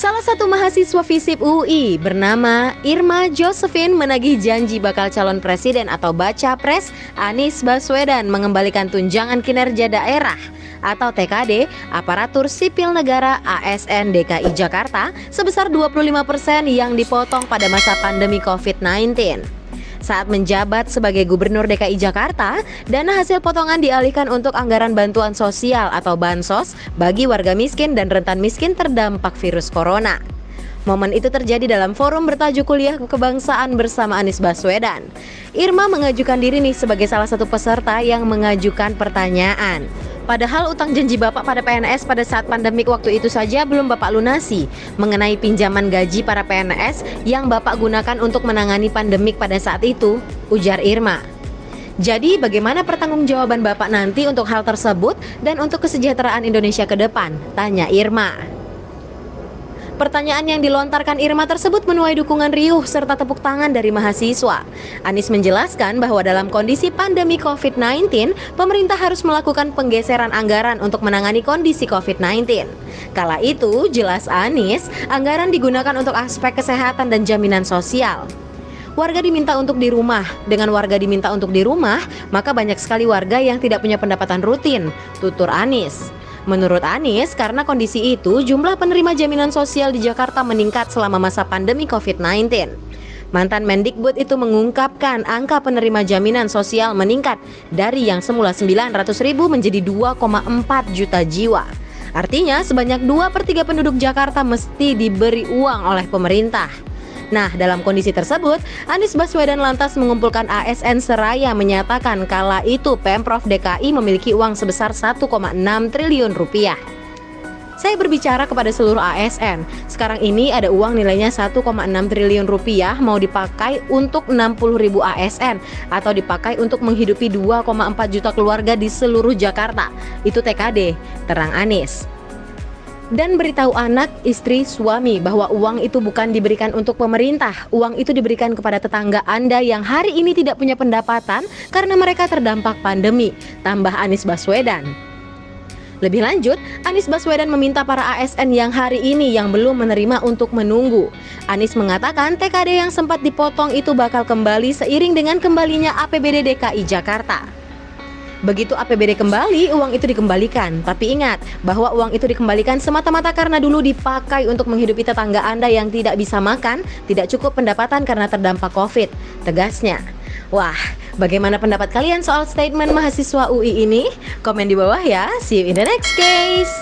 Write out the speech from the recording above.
Salah satu mahasiswa FISIP UI bernama Irma Josephine menagih janji bakal calon presiden atau baca pres Anies Baswedan mengembalikan tunjangan kinerja daerah atau TKD aparatur sipil negara ASN DKI Jakarta sebesar 25% yang dipotong pada masa pandemi COVID-19. Saat menjabat sebagai Gubernur DKI Jakarta, dana hasil potongan dialihkan untuk anggaran bantuan sosial atau bansos bagi warga miskin dan rentan miskin terdampak virus corona. Momen itu terjadi dalam forum bertajuk Kuliah Kebangsaan bersama Anies Baswedan. Irma mengajukan diri nih sebagai salah satu peserta yang mengajukan pertanyaan. Padahal utang janji Bapak pada PNS pada saat pandemik waktu itu saja belum Bapak lunasi mengenai pinjaman gaji para PNS yang Bapak gunakan untuk menangani pandemik pada saat itu, ujar Irma. Jadi bagaimana pertanggungjawaban Bapak nanti untuk hal tersebut dan untuk kesejahteraan Indonesia ke depan? Tanya Irma. Pertanyaan yang dilontarkan Irma tersebut menuai dukungan riuh serta tepuk tangan dari mahasiswa. Anies menjelaskan bahwa dalam kondisi pandemi COVID-19, pemerintah harus melakukan penggeseran anggaran untuk menangani kondisi COVID-19. Kala itu, jelas Anies, anggaran digunakan untuk aspek kesehatan dan jaminan sosial. Warga diminta untuk di rumah. Dengan warga diminta untuk di rumah, maka banyak sekali warga yang tidak punya pendapatan rutin, tutur Anies. Menurut Anies, karena kondisi itu, jumlah penerima jaminan sosial di Jakarta meningkat selama masa pandemi COVID-19. Mantan Mendikbud itu mengungkapkan angka penerima jaminan sosial meningkat dari yang semula 900.000 menjadi 2,4 juta jiwa. Artinya, sebanyak 2/3 penduduk Jakarta mesti diberi uang oleh pemerintah. Nah, dalam kondisi tersebut, Anies Baswedan lantas mengumpulkan ASN seraya menyatakan kala itu Pemprov DKI memiliki uang sebesar 1,6 triliun rupiah. Saya berbicara kepada seluruh ASN, sekarang ini ada uang nilainya 1,6 triliun rupiah mau dipakai untuk 60.000 ASN atau dipakai untuk menghidupi 2,4 juta keluarga di seluruh Jakarta. Itu TKD, terang Anies. Dan beritahu anak, istri, suami bahwa uang itu bukan diberikan untuk pemerintah. Uang itu diberikan kepada tetangga Anda yang hari ini tidak punya pendapatan karena mereka terdampak pandemi, tambah Anies Baswedan. Lebih lanjut, Anies Baswedan meminta para ASN yang hari ini yang belum menerima untuk menunggu. Anies mengatakan TKD yang sempat dipotong itu bakal kembali seiring dengan kembalinya APBD DKI Jakarta. Begitu APBD kembali, uang itu dikembalikan. Tapi ingat bahwa uang itu dikembalikan semata-mata karena dulu dipakai untuk menghidupi tetangga Anda yang tidak bisa makan, tidak cukup pendapatan karena terdampak COVID, tegasnya. Wah, bagaimana pendapat kalian soal statement mahasiswa UI ini? Komen di bawah ya. See you in the next case.